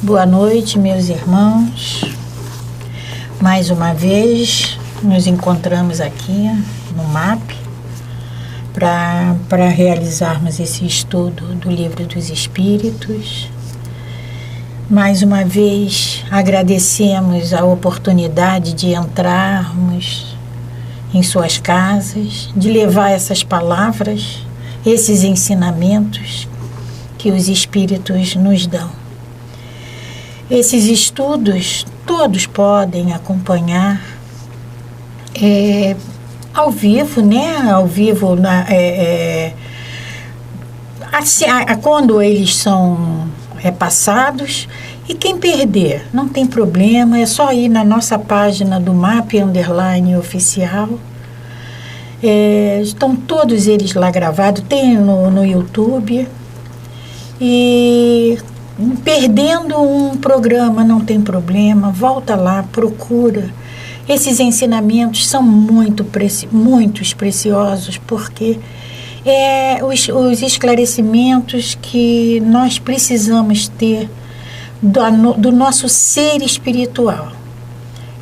Boa noite, meus irmãos. Mais uma vez nos encontramos aqui no MAP para realizarmos esse estudo do Livro dos Espíritos. Mais uma vez agradecemos a oportunidade de entrarmos em suas casas, de levar essas palavras, esses ensinamentos que os Espíritos nos dão. Esses estudos todos podem acompanhar ao vivo, né? Ao vivo, quando eles são passados. E quem perder, não tem problema, é só ir na nossa página do MAP_oficial. Estão todos eles lá gravados, tem no YouTube. E perdendo um programa, não tem problema, volta lá, procura. Esses ensinamentos são muito preciosos, porque os esclarecimentos que nós precisamos ter do nosso ser espiritual.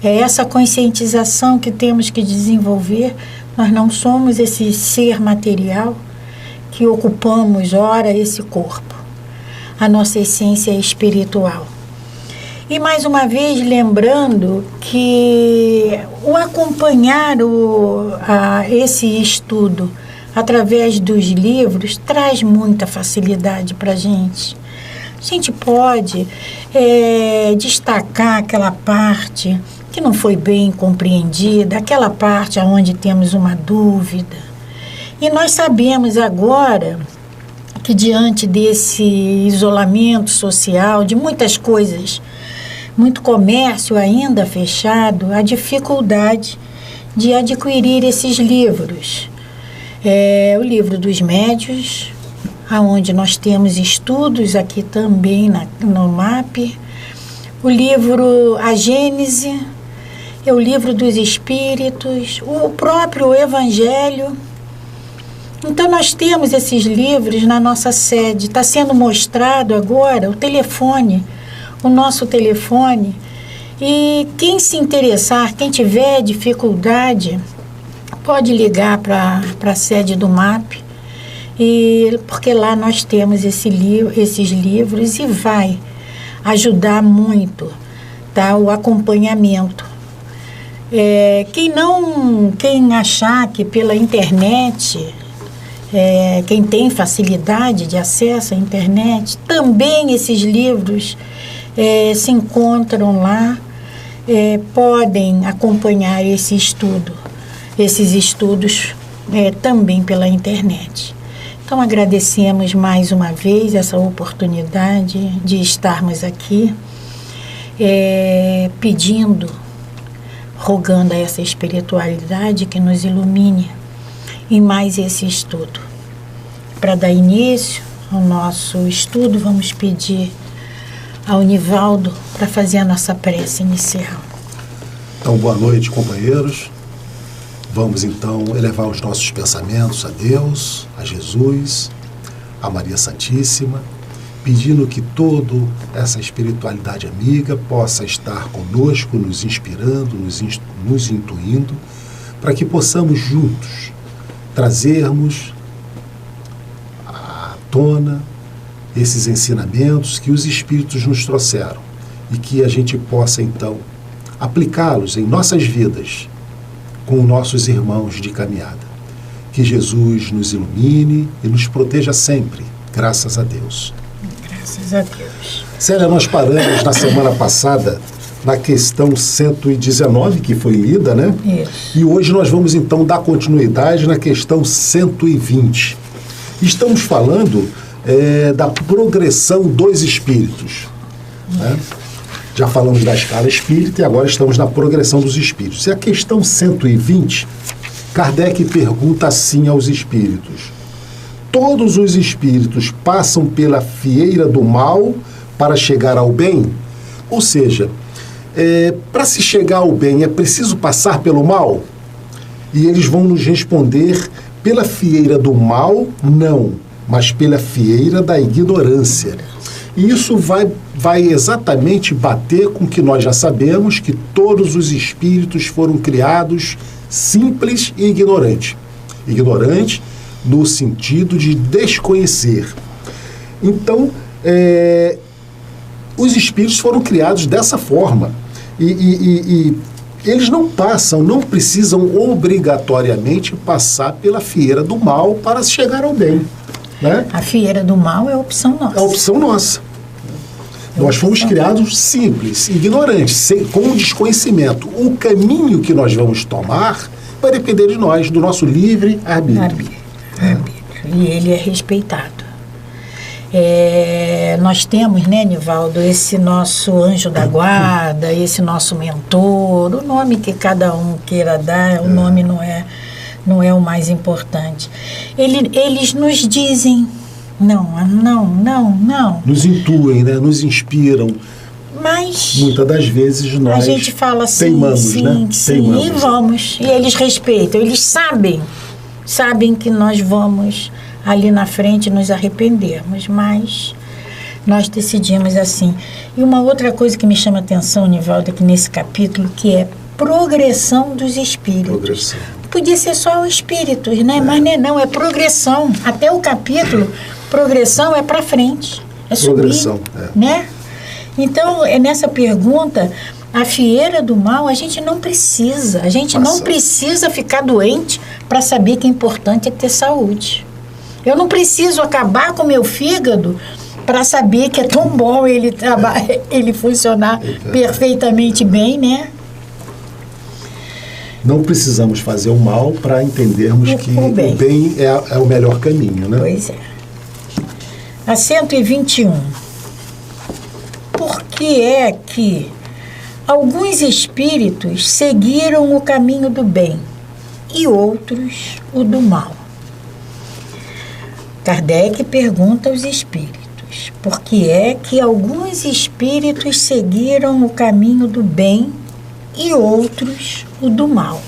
É essa conscientização que temos que desenvolver. Nós não somos esse ser material que ocupamos, ora, esse corpo. A nossa essência é espiritual. E mais uma vez lembrando que o acompanhar esse estudo através dos livros traz muita facilidade para a gente. A gente pode destacar aquela parte que não foi bem compreendida, aquela parte onde temos uma dúvida. E nós sabemos agora que diante desse isolamento social, de muitas coisas, muito comércio ainda fechado, a dificuldade de adquirir esses livros. O livro dos médios, onde nós temos estudos aqui também no MAP, o livro A Gênese, o livro dos Espíritos, o próprio Evangelho. Então nós temos esses livros na nossa sede. Está sendo mostrado agora o telefone, o nosso telefone. E quem se interessar, quem tiver dificuldade, pode ligar para a sede do MAP, porque lá nós temos esses livros e vai ajudar muito, tá, o acompanhamento. Quem achar que pela internet, quem tem facilidade de acesso à internet, também esses livros se encontram lá, podem acompanhar esses estudos também pela internet. Então agradecemos mais uma vez essa oportunidade de estarmos aqui, pedindo, rogando a essa espiritualidade que nos ilumine em mais esse estudo. Para dar início ao nosso estudo, vamos pedir ao Nivaldo para fazer a nossa prece inicial. Então, boa noite, companheiros. Vamos então elevar os nossos pensamentos a Deus, a Jesus, a Maria Santíssima, pedindo que toda essa espiritualidade amiga possa estar conosco, nos inspirando, nos intuindo, para que possamos juntos trazermos à tona esses ensinamentos que os Espíritos nos trouxeram e que a gente possa então aplicá-los em nossas vidas com nossos irmãos de caminhada. Que Jesus nos ilumine e nos proteja sempre, graças a Deus. Graças a Deus. Célia, nós paramos na semana passada na questão 119, que foi lida, né? Isso. E hoje nós vamos então dar continuidade na questão 120. Estamos falando da progressão dos espíritos, né? Já falamos da escala espírita e agora estamos na progressão dos espíritos. E a questão 120, Kardec pergunta assim aos espíritos: todos os espíritos passam pela fieira do mal para chegar ao bem? Ou seja, para se chegar ao bem é preciso passar pelo mal? E eles vão nos responder: pela fieira do mal, não, mas pela fieira da ignorância. E isso vai exatamente bater com o que nós já sabemos, que todos os espíritos foram criados simples e ignorantes. Ignorante no sentido de desconhecer. Então, os espíritos foram criados dessa forma. E eles não precisam obrigatoriamente passar pela fieira do mal para chegar ao bem. Né? A fieira do mal é a opção nossa. É a opção nossa. Nós fomos criados simples, ignorantes, com desconhecimento. O caminho que nós vamos tomar vai depender de nós, do nosso livre arbítrio. E ele é respeitado. Nós temos, né, Nivaldo, esse nosso anjo da guarda, esse nosso mentor, o nome que cada um queira dar, o nome não é o mais importante. Eles nos dizem, não. Nos intuem, né? Nos inspiram. Mas muitas das vezes nós a gente fala assim, teimamos, né? Teimamos. E vamos. E eles respeitam, eles sabem que nós vamos ali na frente nos arrependermos, mas nós decidimos assim. E uma outra coisa que me chama a atenção, Nivaldo, aqui nesse capítulo, que é progressão dos espíritos. Progressão. Podia ser só os espíritos, né? Mas não, é progressão. Até o capítulo, progressão é para frente, é progressão, subir, né? Então, nessa pergunta, a fieira do mal, a gente não precisa. A gente não precisa ficar doente para saber que é importante é ter saúde. Eu não preciso acabar com o meu fígado para saber que é tão bom ele funcionar perfeitamente bem, né? Não precisamos fazer o mal para entendermos que o bem é o melhor caminho, né? Pois é. A 121. Por que é que alguns espíritos seguiram o caminho do bem e outros o do mal? Kardec pergunta aos espíritos: por que é que alguns espíritos seguiram o caminho do bem e outros o do mal?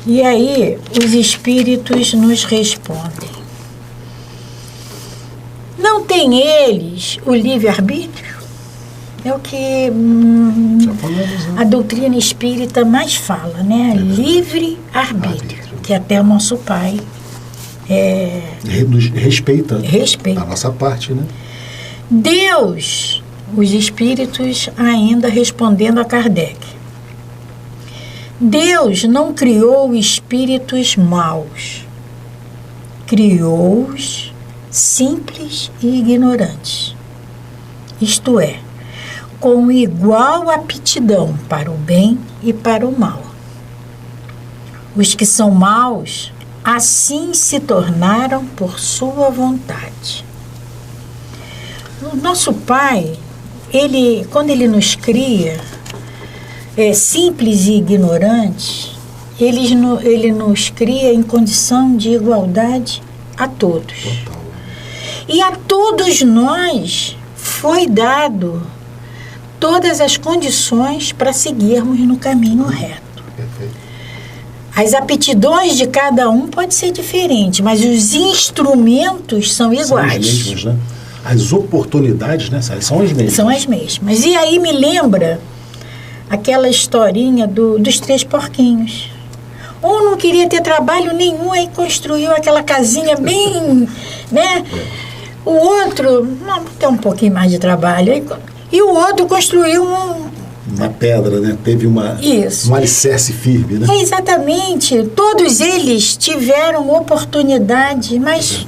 E aí os espíritos nos respondem: não têm eles o livre-arbítrio? É o que a doutrina espírita mais fala, né? Livre-arbítrio, que até o nosso pai respeita a nossa parte, né? Deus, os espíritos ainda respondendo a Kardec: Deus não criou espíritos maus, criou-os simples e ignorantes, isto é, com igual aptidão para o bem e para o mal. Os que são maus, assim se tornaram por sua vontade. O nosso Pai, quando ele nos cria, simples e ignorantes, ele nos cria em condição de igualdade a todos. Total. E a todos nós foi dado todas as condições para seguirmos no caminho reto. As aptidões de cada um podem ser diferentes, mas os instrumentos são iguais. São as mesmas, né? As oportunidades, né? São as mesmas. São as mesmas. E aí me lembra aquela historinha dos 3 porquinhos. Um não queria ter trabalho nenhum, aí construiu aquela casinha bem, né? O outro, não, tem um pouquinho mais de trabalho. E o outro construiu uma pedra, né? Teve um alicerce firme, né? Exatamente. Todos eles tiveram oportunidade, mas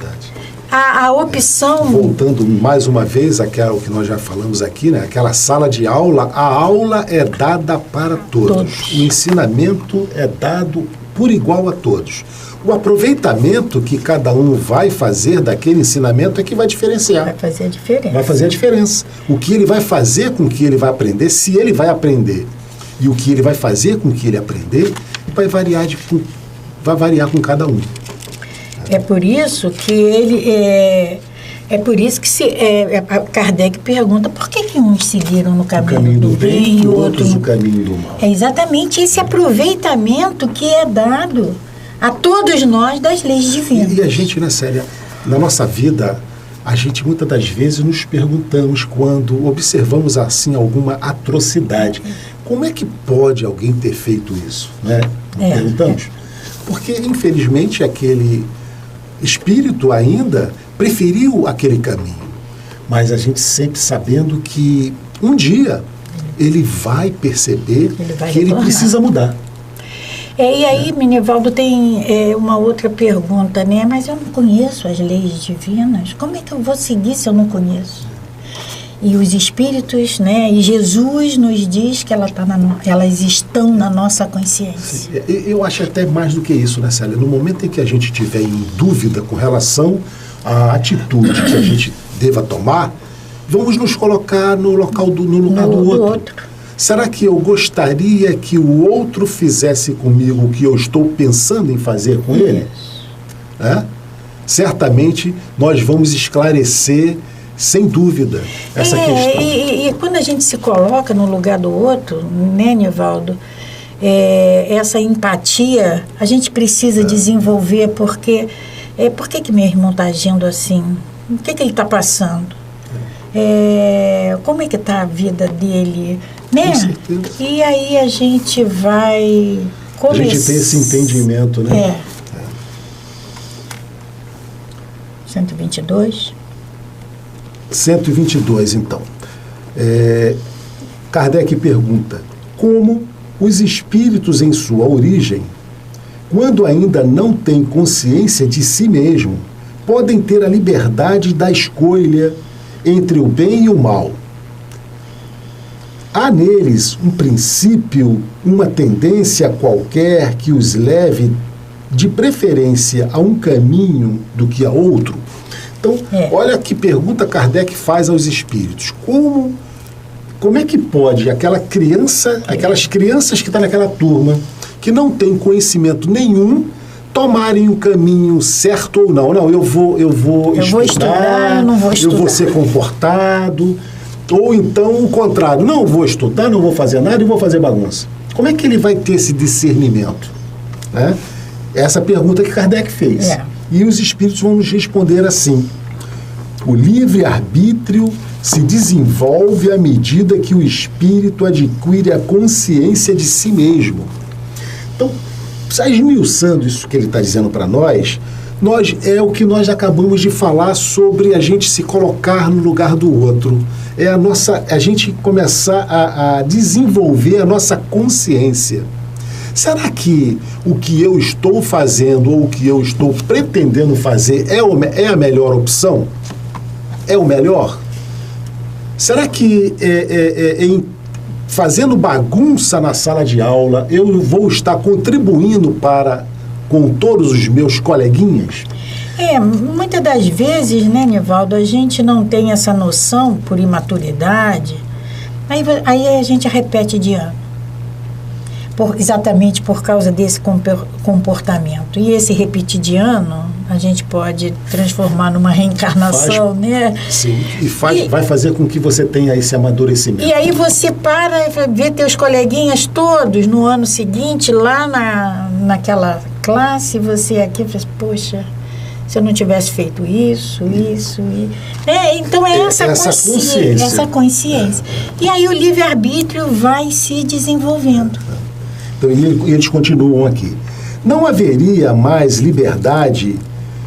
a opção... Voltando mais uma vez àquilo que nós já falamos aqui, né? Aquela sala de aula, a aula é dada para todos. O ensinamento é dado por igual a todos. O aproveitamento que cada um vai fazer daquele ensinamento é que vai diferenciar. Vai fazer a diferença. Vai fazer a diferença. O que ele vai fazer com que ele vai aprender, se ele vai aprender, e o que ele vai fazer com que ele aprender, vai variar com cada um. É por isso que Kardec pergunta por que uns seguiram no caminho do bem e outros no caminho do mal. É exatamente esse aproveitamento que é dado a todos nós das leis divinas. E a gente, né, Célia, na nossa vida, a gente muitas das vezes nos perguntamos, quando observamos assim alguma atrocidade, como é que pode alguém ter feito isso, né? Perguntamos. Porque, infelizmente, aquele espírito ainda preferiu aquele caminho. Mas a gente sempre sabendo que um dia ele vai perceber que ele precisa mudar. E aí, Minivaldo, tem uma outra pergunta, né? Mas eu não conheço as leis divinas. Como é que eu vou seguir se eu não conheço? E os espíritos, né? E Jesus nos diz que elas estão na nossa consciência. Sim, eu acho até mais do que isso, né, Célia? No momento em que a gente estiver em dúvida com relação à atitude que a gente deva tomar, vamos nos colocar no lugar do outro. Será que eu gostaria que o outro fizesse comigo o que eu estou pensando em fazer com ele? Certamente nós vamos esclarecer, sem dúvida, essa questão. E quando a gente se coloca no lugar do outro, né, Nivaldo, essa empatia a gente precisa desenvolver, porque por que meu irmão está agindo assim? O que ele está passando? Como é que está a vida dele? Né? Com certeza. E aí a gente vai começar. A gente tem esse entendimento, né? 122. 122, então. Kardec pergunta: como os espíritos em sua origem, quando ainda não têm consciência de si mesmo, podem ter a liberdade da escolha entre o bem e o mal? Há neles um princípio, uma tendência qualquer que os leve de preferência a um caminho do que a outro? Então, olha que pergunta Kardec faz aos espíritos. Como é que pode aquelas crianças que estão naquela turma, que não têm conhecimento nenhum, tomarem um caminho certo ou não? Não, eu vou estudar, eu não vou estudar. Eu vou ser comportado. Ou então o contrário, não vou estudar, não vou fazer nada e vou fazer bagunça. Como é que ele vai ter esse discernimento? Né? Essa pergunta que Kardec fez. E os espíritos vão nos responder assim: o livre-arbítrio se desenvolve à medida que o espírito adquire a consciência de si mesmo. Então, esmiuçando isso que ele está dizendo para nós, é o que nós acabamos de falar sobre a gente se colocar no lugar do outro. A gente começar a desenvolver a nossa consciência. Será que o que eu estou fazendo ou o que eu estou pretendendo fazer é a melhor opção? É o melhor? Será que em fazendo bagunça na sala de aula eu vou estar contribuindo com todos os meus coleguinhas? Muitas das vezes, né, Nivaldo, a gente não tem essa noção por imaturidade, aí a gente repete de ano, exatamente por causa desse comportamento. E esse repetir de ano, a gente pode transformar numa reencarnação, né? Sim, vai fazer com que você tenha esse amadurecimento. E aí você para e vê teus coleguinhas todos no ano seguinte, lá naquela classe, você aqui fala, poxa, se eu não tivesse feito isso. Então essa consciência. E aí o livre-arbítrio vai se desenvolvendo. Então, e eles continuam aqui. Não haveria mais liberdade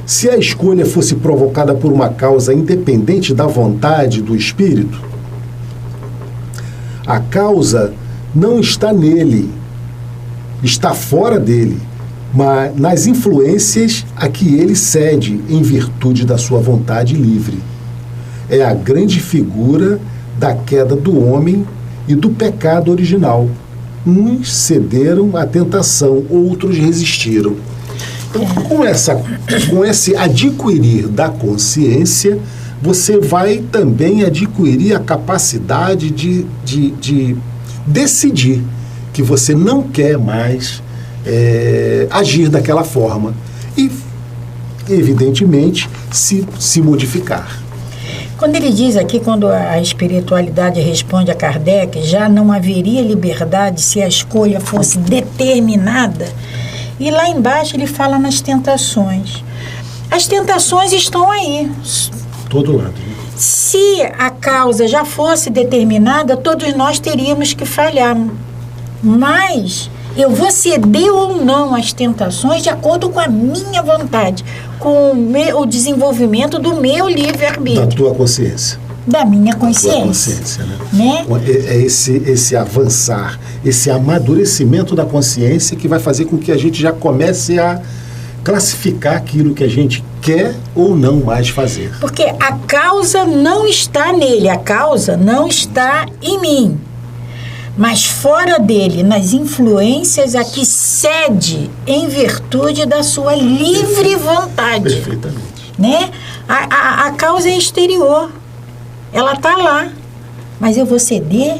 se a escolha fosse provocada por uma causa independente da vontade do espírito? A causa não está nele, está fora dele, mas nas influências a que ele cede em virtude da sua vontade livre. É a grande figura da queda do homem e do pecado original. Uns cederam à tentação, outros resistiram. Então, com esse adquirir da consciência, você vai também adquirir a capacidade de decidir que você não quer mais agir daquela forma e, evidentemente, se modificar. Quando ele diz aqui, quando a espiritualidade responde a Kardec, já não haveria liberdade se a escolha fosse determinada. E lá embaixo ele fala nas tentações. As tentações estão aí. todo lado. Né? Se a causa já fosse determinada, todos nós teríamos que falhar. Mas eu vou ceder ou não às tentações de acordo com a minha vontade, com o desenvolvimento do meu livre-arbítrio. Da tua consciência. Da minha consciência. Da tua consciência, né? É esse avançar, esse amadurecimento da consciência que vai fazer com que a gente já comece a classificar aquilo que a gente quer ou não mais fazer. Porque a causa não está nele, a causa não está em mim. Mas fora dele, nas influências a que cede em virtude da sua livre vontade. Perfeitamente. Né? A causa é exterior. Ela está lá. Mas eu vou ceder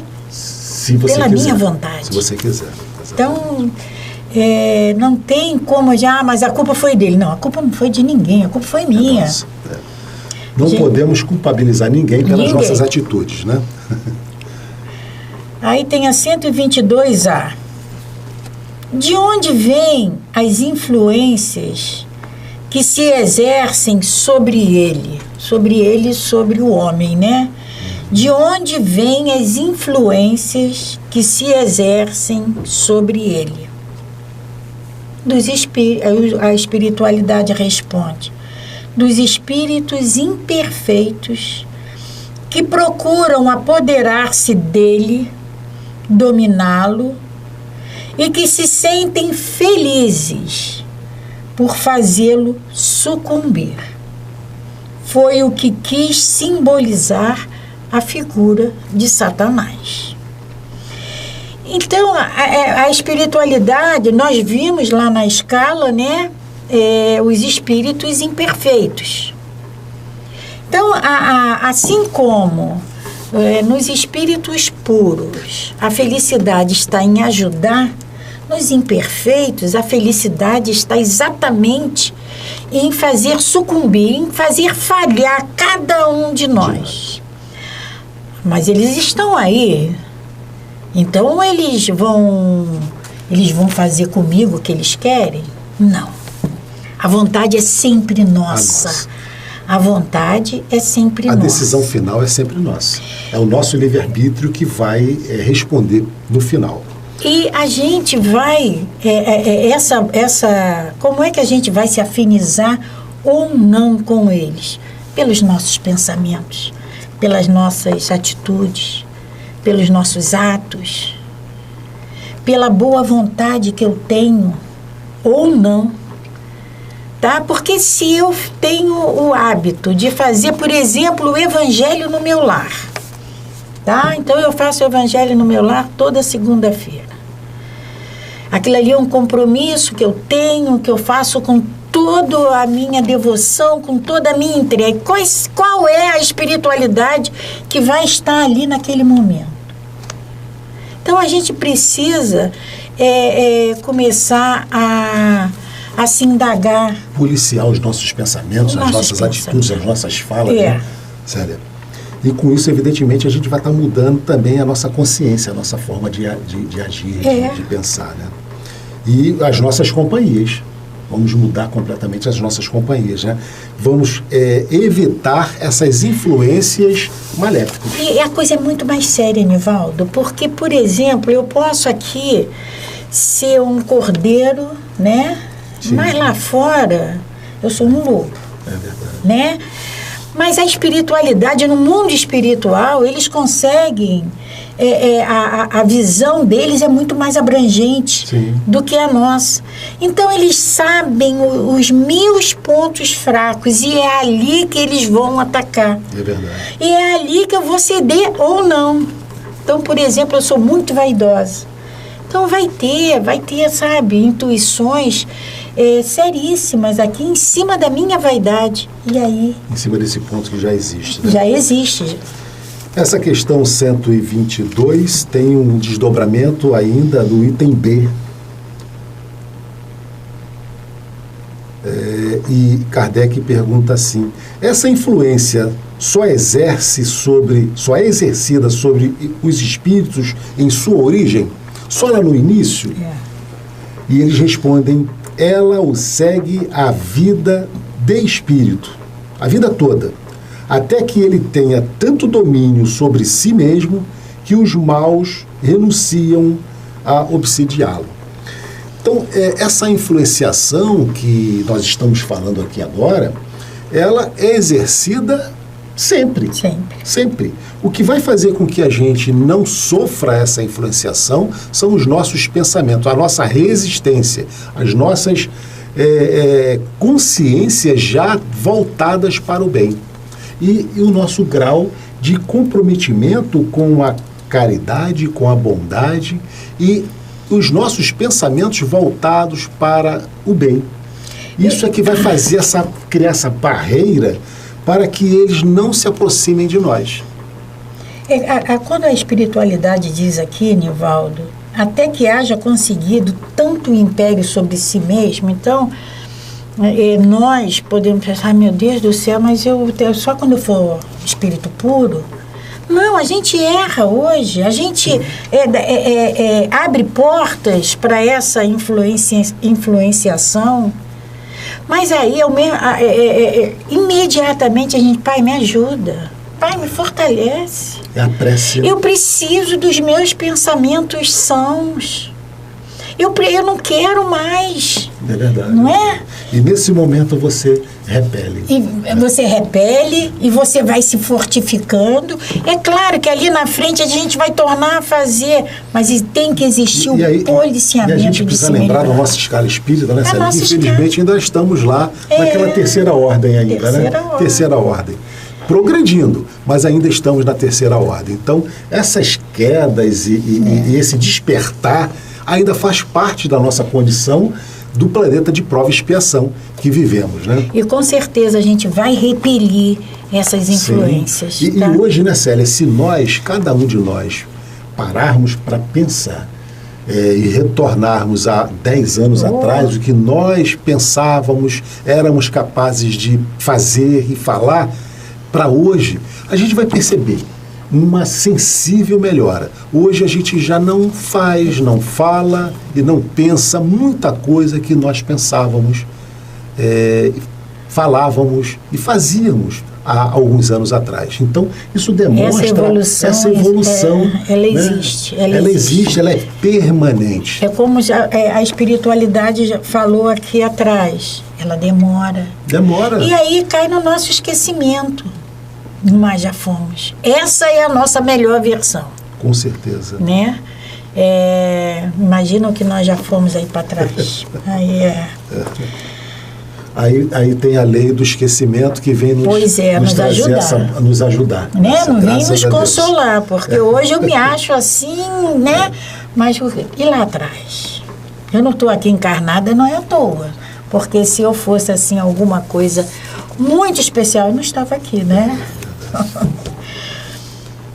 pela minha vontade. Se você quiser. Então, não tem como já, mas a culpa foi dele. Não, a culpa não foi de ninguém, a culpa foi minha. Nossa, Não podemos culpabilizar ninguém pelas nossas atitudes, né? Aí tem a 122A. De onde vêm as influências que se exercem sobre ele? Sobre o homem, né? De onde vêm as influências que se exercem sobre ele? A espiritualidade responde: dos espíritos imperfeitos que procuram apoderar-se dele, dominá-lo, e que se sentem felizes por fazê-lo sucumbir. Foi o que quis simbolizar a figura de Satanás. Então, a espiritualidade, nós vimos lá na escala, né, os espíritos imperfeitos. Então, assim como nos espíritos puros a felicidade está em ajudar, nos imperfeitos a felicidade está exatamente em fazer sucumbir, em fazer falhar cada um de nós. Mas eles estão aí. Então eles vão fazer comigo o que eles querem? Não. A vontade é sempre nossa. A vontade é sempre nossa. A decisão final é sempre nossa. É o nosso livre-arbítrio que vai responder no final. E a gente vai, como é que a gente vai se afinizar ou não com eles? Pelos nossos pensamentos, pelas nossas atitudes, pelos nossos atos, pela boa vontade que eu tenho ou não. Tá? Porque se eu tenho o hábito de fazer, por exemplo, o evangelho no meu lar, tá? Então eu faço o evangelho no meu lar toda segunda-feira. Aquilo ali é um compromisso que eu tenho, que eu faço com toda a minha devoção, com toda a minha entrega. Qual é a espiritualidade que vai estar ali naquele momento? Então a gente precisa começar a se indagar. Policiar os nossos pensamentos, as nossas atitudes, as nossas falas. Né? Sério. E com isso, evidentemente, a gente vai estar mudando também a nossa consciência, a nossa forma de agir, de pensar. Né? E as nossas companhias. Vamos mudar completamente as nossas companhias. Né? Vamos evitar essas influências maléficas. E a coisa é muito mais séria, Nivaldo, porque, por exemplo, eu posso aqui ser um cordeiro, né? Sim. Mas lá fora eu sou um lobo. É verdade. Né? Mas a espiritualidade, no mundo espiritual, eles conseguem, a visão deles é muito mais abrangente do que a nossa. Então eles sabem os meus pontos fracos e é ali que eles vão atacar. É verdade. E é ali que eu vou ceder ou não. Então, por exemplo, eu sou muito vaidosa. Então vai ter, sabe, intuições seríssimas aqui em cima da minha vaidade. E aí? Em cima desse ponto que já existe. Né? Já existe. Essa questão 122 tem um desdobramento ainda do item B. E Kardec pergunta assim: essa influência só é exercida sobre os espíritos em sua origem? Só lá no início? E eles respondem: ela o segue a vida de espírito, a vida toda, até que ele tenha tanto domínio sobre si mesmo que os maus renunciam a obsidiá-lo. Então, essa influenciação que nós estamos falando aqui agora, ela é exercida sempre. Sempre. O que vai fazer com que a gente não sofra essa influenciação são os nossos pensamentos, a nossa resistência, as nossas consciências já voltadas para o bem. E o nosso grau de comprometimento com a caridade, com a bondade e os nossos pensamentos voltados para o bem. Isso é que vai fazer criar essa barreira para que eles não se aproximem de nós. Quando a espiritualidade diz aqui, Nivaldo, até que haja conseguido tanto império sobre si mesmo, então nós podemos pensar, meu Deus do céu, mas só quando eu for espírito puro. Não, a gente erra hoje, a gente abre portas para essa influenciação, mas aí imediatamente a gente, Pai, me ajuda, Pai, me fortalece. É a prece. Eu preciso dos meus pensamentos sãos. Eu não quero mais. É verdade. Não é? E nesse momento você repele. Você repele e você vai se fortificando. É claro que ali na frente a gente vai tornar a fazer, mas tem que existir o policiamento. E a gente precisa lembrar da nossa escala espírita, né, Célia? Infelizmente ainda estamos lá naquela terceira ordem ainda, Terceira ordem. Progredindo, mas ainda estamos na terceira ordem. Então, essas quedas e esse despertar ainda faz parte da nossa condição do planeta de prova e expiação que vivemos, né? E com certeza a gente vai repelir essas influências. E hoje, né, Célia, se cada um de nós, pararmos para pensar e retornarmos a 10 anos atrás, o que nós pensávamos, éramos capazes de fazer e falar, para hoje, a gente vai perceber uma sensível melhora. Hoje a gente já não faz, não fala e não pensa muita coisa que nós pensávamos, falávamos e fazíamos há alguns anos atrás. Então, isso demonstra essa evolução. Ela existe. Né? Ela existe, ela é permanente. É como a espiritualidade já falou aqui atrás. Ela demora. E aí cai no nosso esquecimento. Mas já fomos. Essa é a nossa melhor versão. Com certeza. Né? Imagina o que nós já fomos aí para trás. Aí tem a lei do esquecimento que vem nos ajudar. Né? Não vem nos consolar, porque hoje eu me acho assim, né? Mas e lá atrás? Eu não estou aqui encarnada, não é à toa. Porque se eu fosse assim alguma coisa muito especial, eu não estava aqui, né?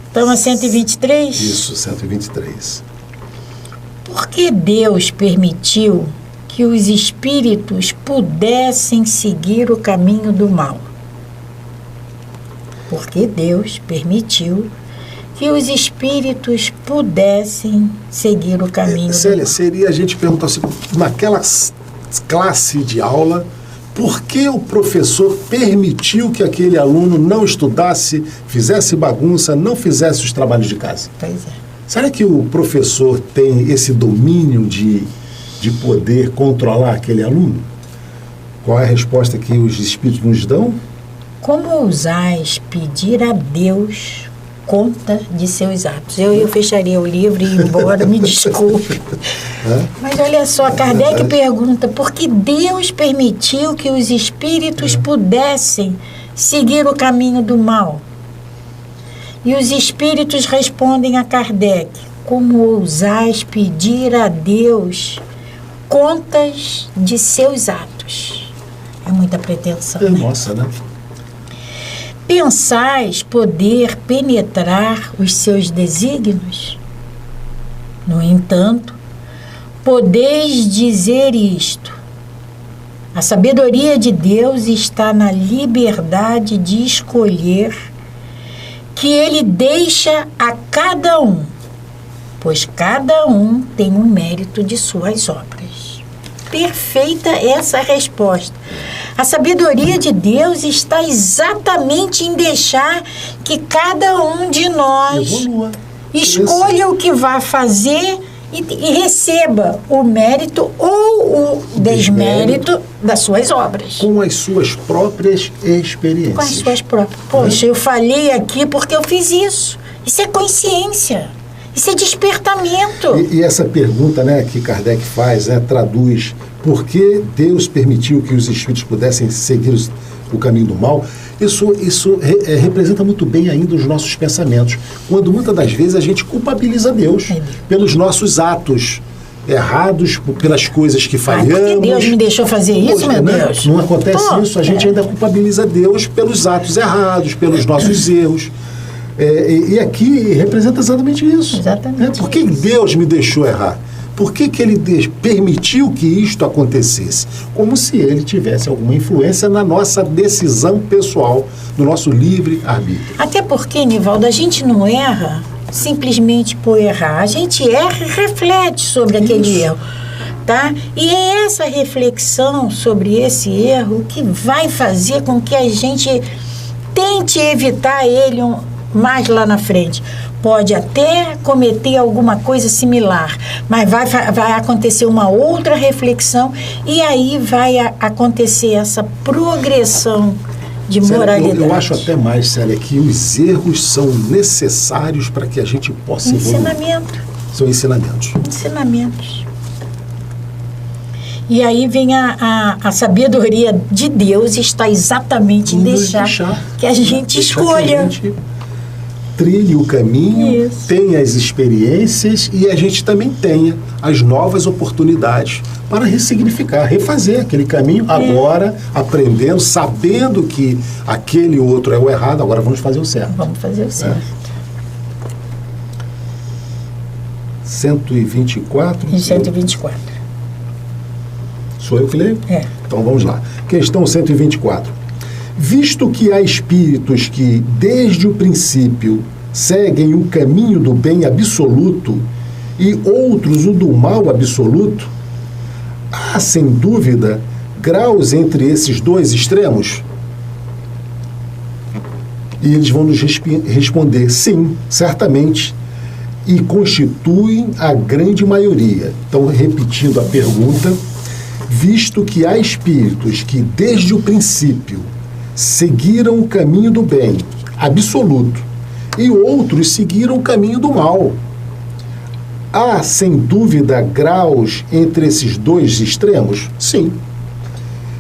Estamos a 123? Isso, 123. Por que Deus permitiu que os espíritos pudessem seguir o caminho do mal? Por que Deus permitiu que os espíritos pudessem seguir o caminho do mal? Seria a gente perguntar assim, naquela classe de aula, por que o professor permitiu que aquele aluno não estudasse, fizesse bagunça, não fizesse os trabalhos de casa? Pois é. Será que o professor tem esse domínio de poder controlar aquele aluno? Qual é a resposta que os espíritos nos dão? Como ousais pedir a Deus conta de seus atos? Eu fecharia o livro e ir embora, me desculpe. Mas olha só, Kardec pergunta, por que Deus permitiu que os espíritos pudessem seguir o caminho do mal? E os espíritos respondem a Kardec, como ousais pedir a Deus contas de seus atos? É muita pretensão, né? Nossa, né? Pensais poder penetrar os seus desígnios? No entanto, podeis dizer isto: a sabedoria de Deus está na liberdade de escolher que Ele deixa a cada um, pois cada um tem um mérito de suas obras. perfeita essa resposta. A sabedoria de Deus está exatamente em deixar que cada um de nós Evolua. escolha o que vai fazer e receba o mérito ou o desmérito das suas obras. Com as suas próprias experiências. Com as suas próprias. Poxa, eu falhei aqui porque eu fiz isso. Isso é consciência. Isso é despertamento. E essa pergunta, né, que Kardec faz, né, traduz por que Deus permitiu que os espíritos pudessem seguir o caminho do mal. Isso representa muito bem ainda os nossos pensamentos. Quando muitas das vezes a gente culpabiliza Deus pelos nossos atos errados, pelas coisas que falhamos. Porque Deus me deixou fazer isso, meu Deus. Não acontece isso, a gente ainda culpabiliza Deus pelos atos errados, pelos nossos erros. E aqui representa exatamente isso. Exatamente. Por que Deus me deixou errar? Por que Ele permitiu que isto acontecesse? Como se Ele tivesse alguma influência na nossa decisão pessoal, no nosso livre-arbítrio. Até porque, Nivaldo, a gente não erra simplesmente por errar. A gente erra e reflete sobre aquele erro. Tá? E é essa reflexão sobre esse erro que vai fazer com que a gente tente evitar ele mais lá na frente. Pode até cometer alguma coisa similar, mas vai acontecer uma outra reflexão e aí vai acontecer essa progressão de moralidade. Eu acho até mais, Célia, que os erros são necessários para que a gente possa evoluir. São ensinamentos. Ensinamentos. E aí vem a sabedoria de Deus está exatamente em deixar que a gente escolha. Trilhe o caminho, tenha as experiências e a gente também tenha as novas oportunidades para ressignificar, refazer aquele caminho agora, aprendendo, sabendo que aquele outro é o errado, agora vamos fazer o certo. Vamos fazer o certo. 124? E 124. Sou eu que leio? Então vamos lá. Questão 124. Visto que há espíritos que, desde o princípio, seguem o caminho do bem absoluto e outros o do mal absoluto, há, sem dúvida, graus entre esses dois extremos? E eles vão nos responder, sim, certamente, e constituem a grande maioria. Então, repetindo a pergunta, visto que há espíritos que, desde o princípio, seguiram o caminho do bem absoluto e outros seguiram o caminho do mal, há, sem dúvida, graus entre esses dois extremos? Sim,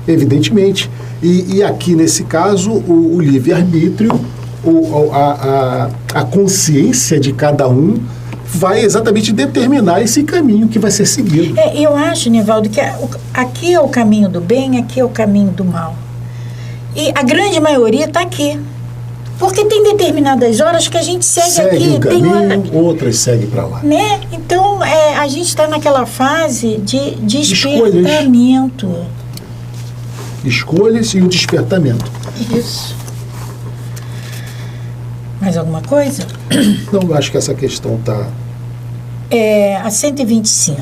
evidentemente. E aqui, nesse caso, o livre-arbítrio, a consciência de cada um vai exatamente determinar esse caminho que vai ser seguido. Eu acho, Nivaldo, que aqui é o caminho do bem, aqui é o caminho do mal. E a grande maioria está aqui. Porque tem determinadas horas que a gente segue aqui. Um caminho, outras seguem para lá. Né? Então, a gente está naquela fase de despertamento. Escolhas e o despertamento. Isso. Mais alguma coisa? Não, eu acho que essa questão está... A 125.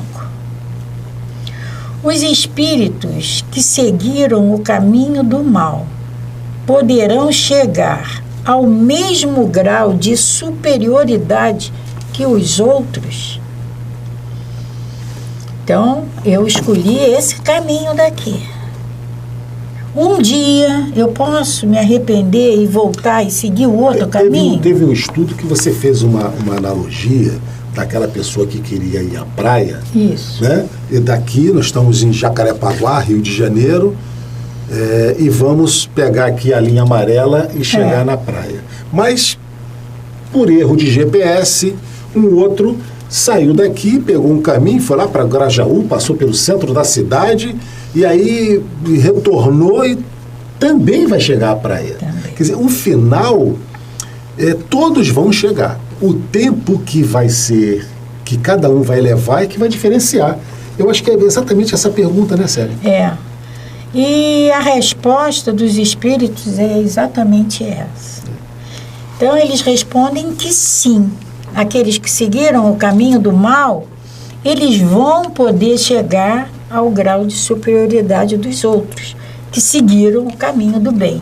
Os espíritos que seguiram o caminho do mal poderão chegar ao mesmo grau de superioridade que os outros? Então, eu escolhi esse caminho daqui. Um dia eu posso me arrepender e voltar e seguir o outro caminho? Teve um estudo que você fez uma analogia daquela pessoa que queria ir à praia. Isso. Né? E daqui nós estamos em Jacarepaguá, Rio de Janeiro, e vamos pegar aqui a linha amarela e chegar na praia. Mas, por erro de GPS, um outro saiu daqui, pegou um caminho, foi lá para Grajaú, passou pelo centro da cidade e aí retornou e também vai chegar à praia. Também. Quer dizer, o final, todos vão chegar. O tempo que vai ser, que cada um vai levar é que vai diferenciar. Eu acho que é exatamente essa pergunta, né, Célia? E a resposta dos espíritos é exatamente essa. Então, eles respondem que sim. Aqueles que seguiram o caminho do mal, eles vão poder chegar ao grau de superioridade dos outros, que seguiram o caminho do bem.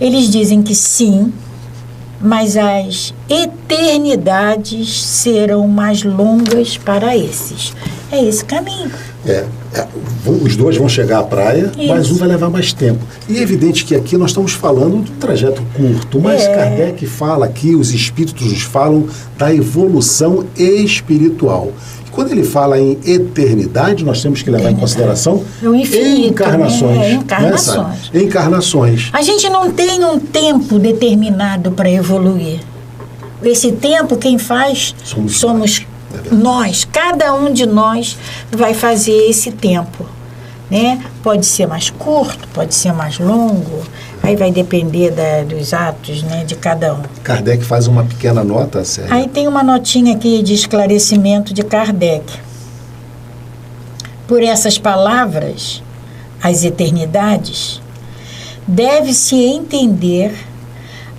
Eles dizem que sim, mas as eternidades serão mais longas para esses. É esse caminho. Os dois vão chegar à praia, Isso. mas um vai levar mais tempo. E é evidente que aqui nós estamos falando de um trajeto curto, mas Kardec fala aqui, os espíritos nos falam da evolução espiritual. E quando ele fala em eternidade, nós temos que levar em consideração o infinito, encarnações. né? Encarnações. Né, encarnações. A gente não tem um tempo determinado para evoluir. Esse tempo quem faz somos nós. Cada um de nós vai fazer esse tempo, né? Pode ser mais curto, pode ser mais longo, aí vai depender dos atos, né, de cada um. Kardec faz uma pequena nota, Célia. Aí tem uma notinha aqui de esclarecimento de Kardec. Por essas palavras, as eternidades, deve-se entender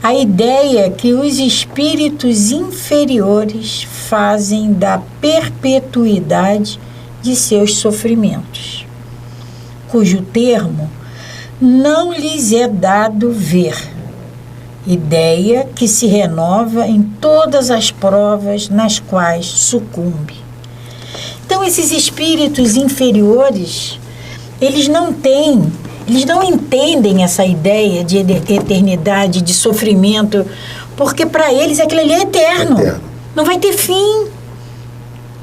a ideia que os espíritos inferiores fazem da perpetuidade de seus sofrimentos, cujo termo não lhes é dado ver, ideia que se renova em todas as provas nas quais sucumbe. Então, esses espíritos inferiores, eles não entendem essa ideia de eternidade, de sofrimento, porque para eles aquilo ali é eterno. Não vai ter fim.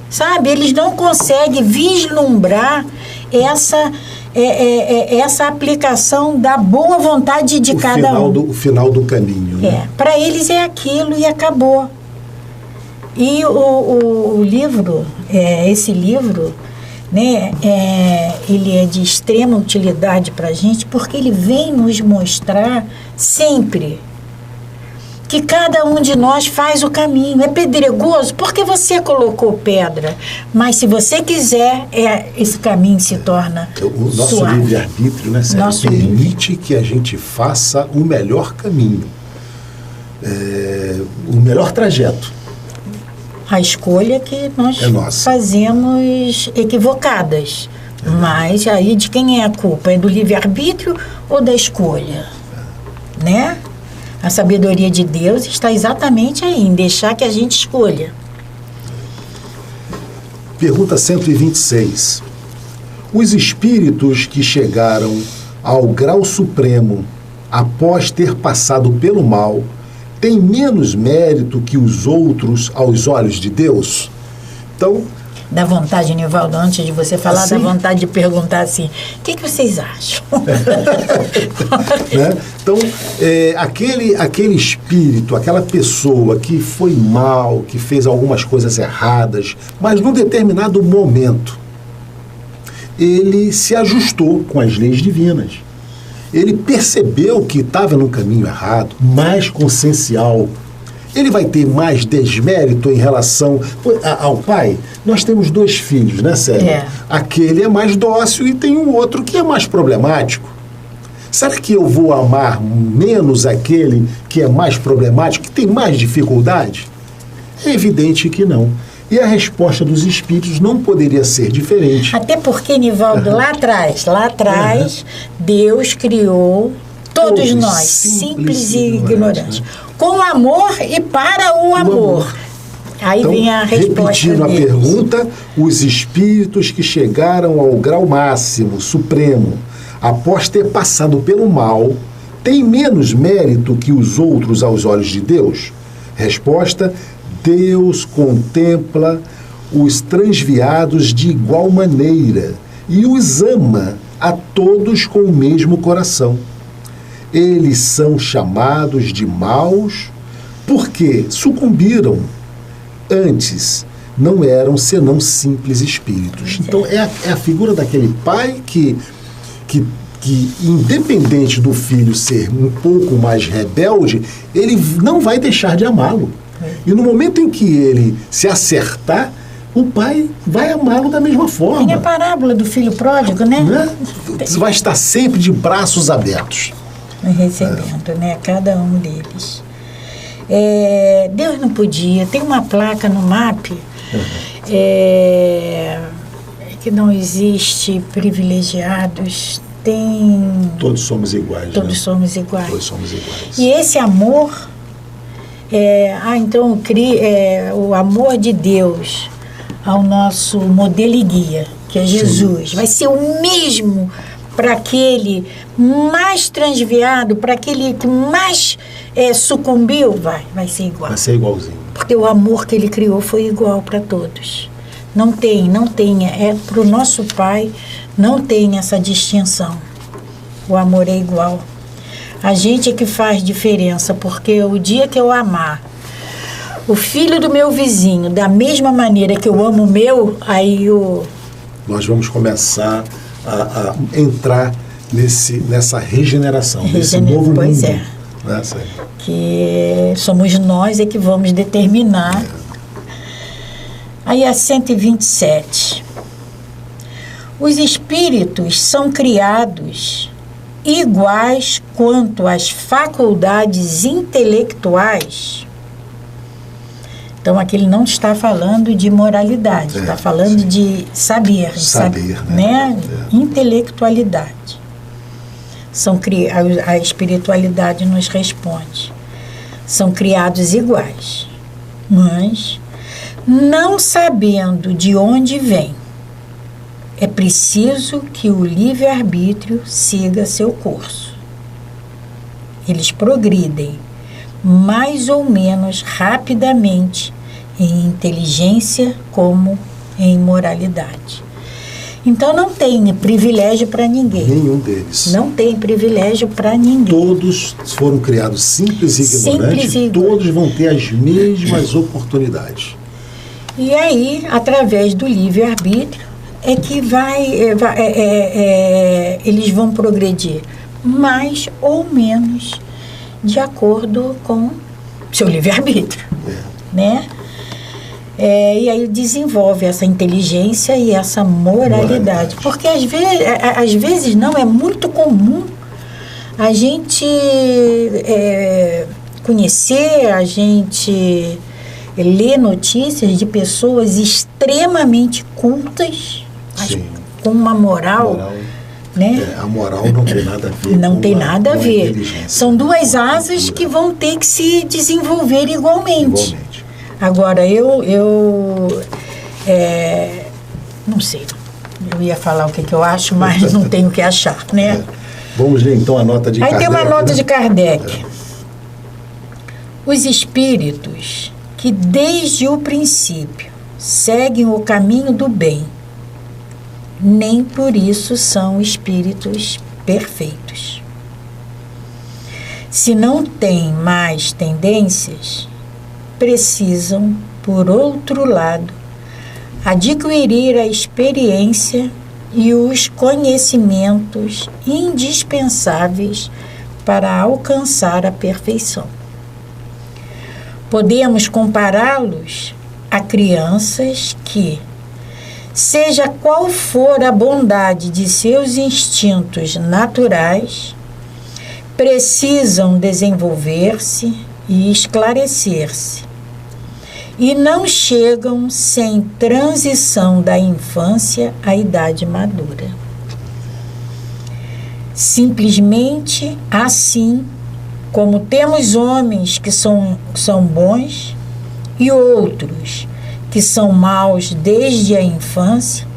Sabe? Eles não conseguem vislumbrar essa aplicação da boa vontade de cada um. O final do caminho. Né? Para eles é aquilo e acabou. E o livro, esse livro, né, ele é de extrema utilidade para a gente, porque ele vem nos mostrar sempre que cada um de nós faz o caminho. É pedregoso porque você colocou pedra, mas se você quiser, esse caminho se torna o nosso suave. livre-arbítrio, né, Sérgio, permite que a gente faça o melhor caminho, o melhor trajeto. A escolha que nós fazemos equivocadas. Mas aí de quem é a culpa? É do livre-arbítrio ou da escolha? Né? A sabedoria de Deus está exatamente aí, em deixar que a gente escolha. Pergunta 126. Os espíritos que chegaram ao grau supremo após ter passado pelo mal têm menos mérito que os outros aos olhos de Deus? Então, dá vontade, Nivaldo, antes de você falar, assim, dá vontade de perguntar assim, o que vocês acham? Né? Então, aquele espírito, aquela pessoa que foi mal, que fez algumas coisas erradas, mas num determinado momento, ele se ajustou com as leis divinas. Ele percebeu que estava no caminho errado, mais consciencial. Ele vai ter mais desmérito em relação ao pai? Nós temos 2 filhos, né, Célia? Aquele é mais dócil e tem um outro que é mais problemático. Será que eu vou amar menos aquele que é mais problemático, que tem mais dificuldade? É evidente que não. E a resposta dos espíritos não poderia ser diferente. Até porque, Nivaldo, lá atrás, Deus criou todos nós, simples e ignorantes. Com amor e para o amor. Aí então, vem a resposta repetindo deles. A pergunta, os espíritos que chegaram ao grau máximo, supremo, após ter passado pelo mal, têm menos mérito que os outros aos olhos de Deus? Resposta, Deus contempla os transviados de igual maneira e os ama a todos com o mesmo coração. Eles são chamados de maus porque sucumbiram. Antes não eram senão simples espíritos. Então é a figura daquele pai que independente do filho ser um pouco mais rebelde, ele não vai deixar de amá-lo. E no momento em que ele se acertar, o pai vai amá-lo da mesma forma. Tem a parábola do filho pródigo, né? Vai estar sempre de braços abertos. Recebendo, né? Cada um deles. Deus não podia. Tem uma placa no MAP que que não existe privilegiados, tem... Todos somos iguais, Todos né? somos iguais. Todos somos iguais. E esse amor, o amor de Deus ao nosso modelo e guia, que é Jesus, vai ser o mesmo para aquele mais transviado, para aquele que mais sucumbiu, vai ser igual. Vai ser igualzinho. Porque o amor que ele criou foi igual para todos. Não tem, para o nosso Pai, não tem essa distinção. O amor é igual. A gente é que faz diferença, porque o dia que eu amar o filho do meu vizinho da mesma maneira que eu amo o meu, aí nós vamos começar a entrar nessa regeneração, nesse novo mundo. Pois é. Que somos nós que vamos determinar. Aí a 127. Os espíritos são criados iguais quanto às faculdades intelectuais. Então aqui ele não está falando de moralidade, está falando de saber, né? Intelectualidade. A espiritualidade nos responde. São criados iguais, mas não sabendo de onde vem, é preciso que o livre-arbítrio siga seu curso. Eles progridem mais ou menos rapidamente em inteligência como em moralidade. Então não tem privilégio para ninguém. Nenhum deles. Não tem privilégio para ninguém. Todos foram criados simples e ignorantes, todos vão ter as mesmas oportunidades. E aí, através do livre-arbítrio, é que eles vão progredir mais ou menos de acordo com seu livre-arbítrio, né? E aí desenvolve essa inteligência e essa moralidade. Porque às vezes não é muito comum a gente conhecer, a gente ler notícias de pessoas extremamente cultas, com uma moral, né? A moral não tem nada a ver. Não tem nada a ver. São duas asas que vão ter que se desenvolver igualmente. Agora, eu não sei. Eu ia falar o que eu acho, mas não tenho o que achar, né? Vamos ler então a nota de Kardec. Aí tem uma nota de Kardec. Os espíritos que desde o princípio seguem o caminho do bem, nem por isso são espíritos perfeitos. Se não têm mais tendências, precisam, por outro lado, adquirir a experiência e os conhecimentos indispensáveis para alcançar a perfeição. Podemos compará-los a crianças que, seja qual for a bondade de seus instintos naturais, precisam desenvolver-se e esclarecer-se, e não chegam sem transição da infância à idade madura. Simplesmente assim, como temos homens que são bons e outros que são maus desde a infância,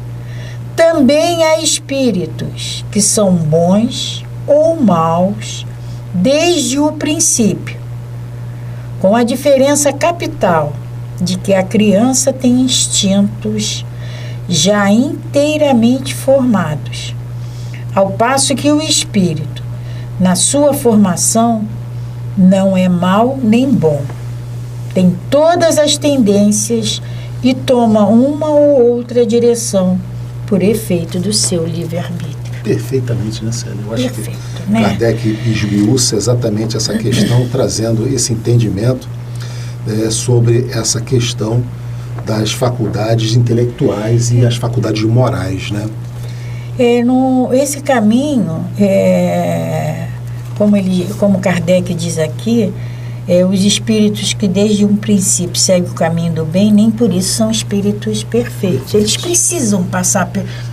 também há espíritos que são bons ou maus desde o princípio, com a diferença capital de que a criança tem instintos já inteiramente formados, ao passo que o espírito, na sua formação, não é mau nem bom. Tem todas as tendências e toma uma ou outra direção por efeito do seu livre-arbítrio. Perfeitamente, né, Célia? Eu acho Perfeito, que né? Kardec esmiuça exatamente essa questão, trazendo esse entendimento sobre essa questão das faculdades intelectuais e as faculdades morais, né? Esse caminho, como Kardec diz aqui, os espíritos que desde um princípio seguem o caminho do bem, nem por isso são espíritos perfeitos. Eles precisam passar,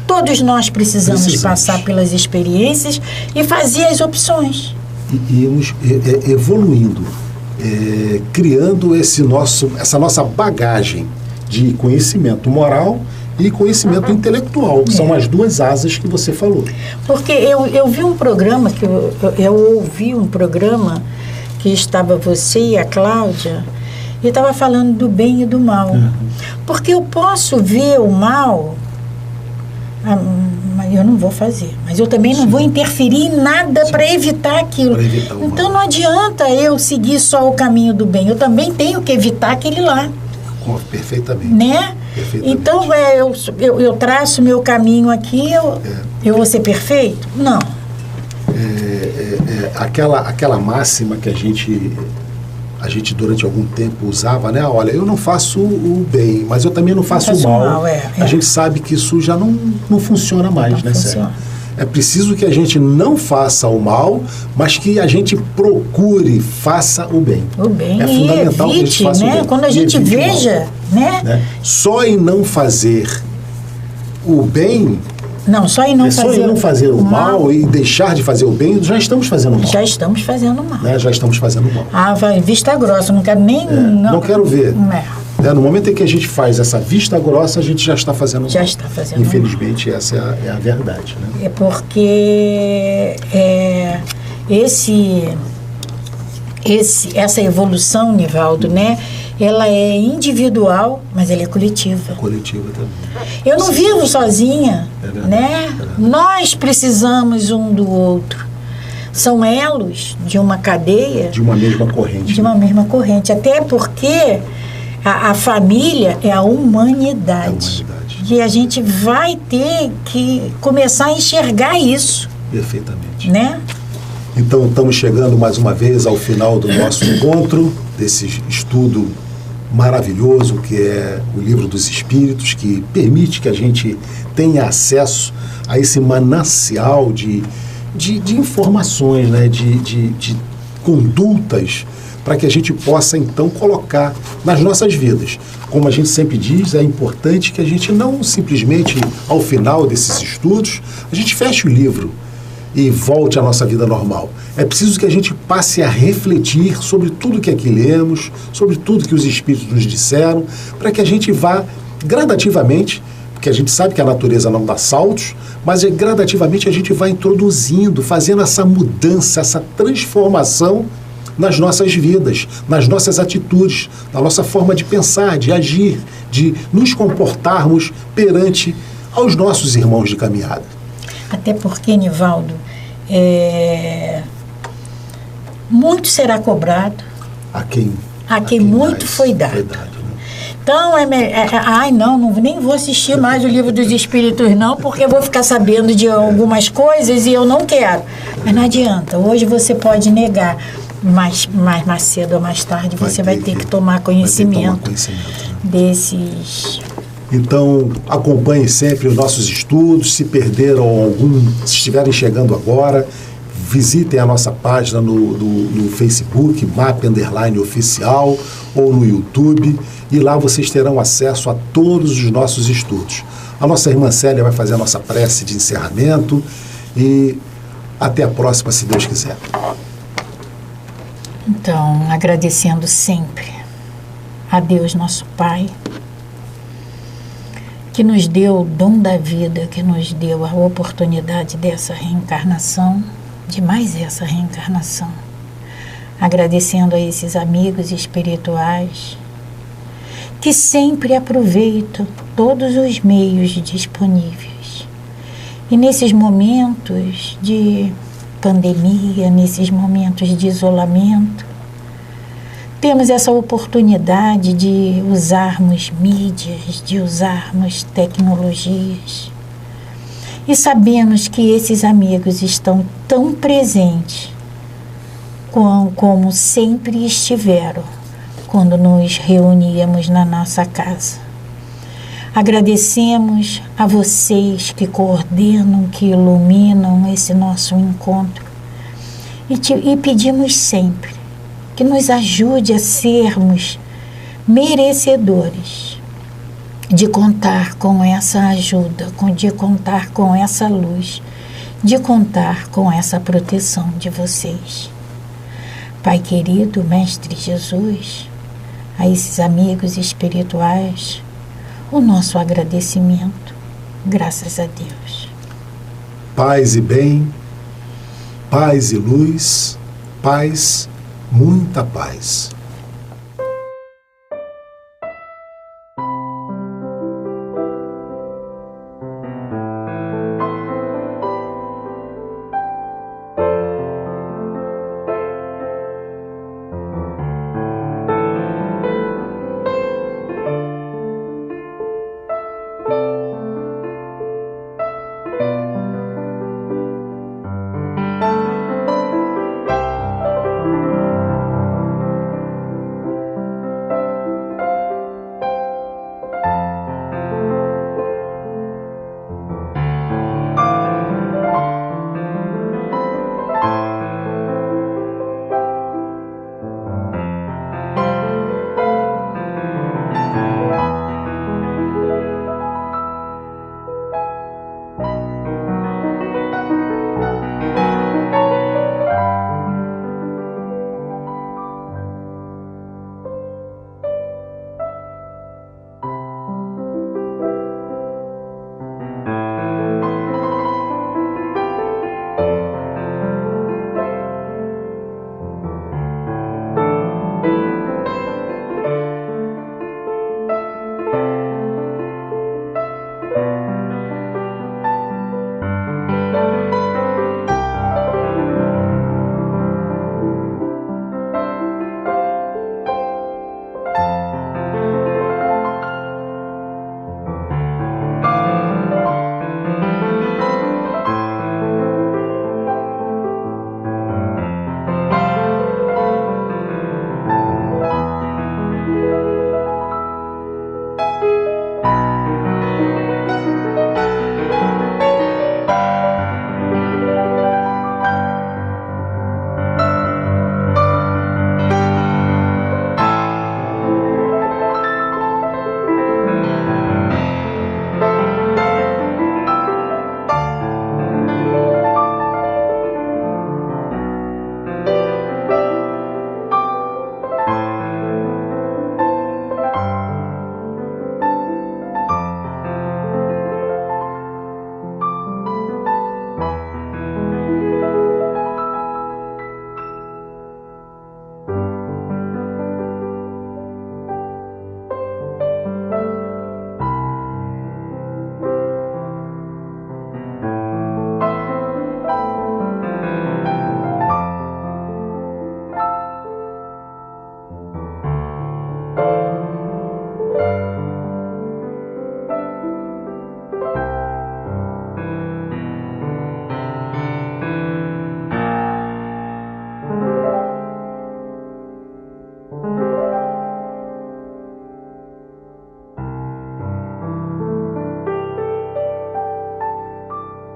todos nós precisamos passar pelas experiências e fazer as opções. E irmos evoluindo, criando essa nossa bagagem de conhecimento moral e conhecimento intelectual, que são as duas asas que você falou. Porque eu vi um programa, eu ouvi um programa que estava você e a Cláudia, e estava falando do bem e do mal. Porque eu posso ver o mal, mas eu não vou fazer. Mas eu também não vou interferir em nada para evitar aquilo. Então não adianta eu seguir só o caminho do bem. Eu também tenho que evitar aquele lá. Perfeitamente. Né? Perfeitamente. Então eu traço meu caminho aqui, eu vou ser perfeito? Não. Aquela máxima que a gente durante algum tempo usava, né? Olha, eu não faço o bem, mas eu também não faço o mal. A gente sabe que isso já não funciona mais, né, Célia? É preciso que a gente não faça o mal, mas que a gente procure, faça o bem. O bem, é fundamental evite, que a gente faça, né? O bem. Quando a gente veja, né? Só em não fazer o bem... Não, só em não fazer o mal e deixar de fazer o bem, já estamos fazendo o mal. Já estamos fazendo o mal. Né? Já estamos fazendo o mal. Vai vista grossa, não quero nem... Não quero ver. No momento em que a gente faz essa vista grossa, a gente já está fazendo o mal. Já está fazendo Infelizmente, essa é a verdade. Né? É porque essa evolução, Nivaldo, né? Ela é individual, mas ela é coletiva. Coletiva também. Eu não vivo sozinha, né? Nós precisamos um do outro. São elos de uma cadeia. De uma mesma corrente. De uma mesma corrente. Até porque a família é a humanidade. E a gente vai ter que começar a enxergar isso. Perfeitamente. Né? Então, estamos chegando mais uma vez ao final do nosso encontro, desse estudo maravilhoso que é o Livro dos Espíritos, que permite que a gente tenha acesso a esse manancial de informações, né? de condutas, para que a gente possa, então, colocar nas nossas vidas. Como a gente sempre diz, é importante que a gente não simplesmente, ao final desses estudos, a gente feche o livro e volte à nossa vida normal. É preciso que a gente passe a refletir sobre tudo que aqui lemos, sobre tudo que os Espíritos nos disseram, para que a gente vá gradativamente, porque a gente sabe que a natureza não dá saltos, mas gradativamente a gente vai introduzindo, fazendo essa mudança, essa transformação nas nossas vidas, nas nossas atitudes, na nossa forma de pensar, de agir, de nos comportarmos perante aos nossos irmãos de caminhada. Até porque, Nivaldo, muito será cobrado a quem muito foi dado. Então, nem vou assistir mais o Livro dos Espíritos, não, porque eu vou ficar sabendo de algumas coisas e eu não quero. Mas não adianta, hoje você pode negar, mas mais cedo ou mais tarde você vai ter que tomar conhecimento desses... Então, acompanhe sempre os nossos estudos. Se perderam algum, se estiverem chegando agora, visitem a nossa página no Facebook, MAP_Oficial, ou no YouTube, e lá vocês terão acesso a todos os nossos estudos. A nossa irmã Célia vai fazer a nossa prece de encerramento e até a próxima, se Deus quiser. Então, agradecendo sempre a Deus, nosso Pai, que nos deu o dom da vida, que nos deu a oportunidade dessa reencarnação, de mais essa reencarnação. Agradecendo a esses amigos espirituais que sempre aproveitam todos os meios disponíveis. E nesses momentos de pandemia, nesses momentos de isolamento, temos essa oportunidade de usarmos mídias, de usarmos tecnologias. E sabemos que esses amigos estão tão presentes como sempre estiveram quando nos reuníamos na nossa casa. Agradecemos a vocês que coordenam, que iluminam esse nosso encontro. E pedimos sempre que nos ajude a sermos merecedores de contar com essa ajuda, de contar com essa luz, de contar com essa proteção de vocês. Pai querido, Mestre Jesus, a esses amigos espirituais, o nosso agradecimento, graças a Deus. Paz e bem, paz e luz, paz, muita paz.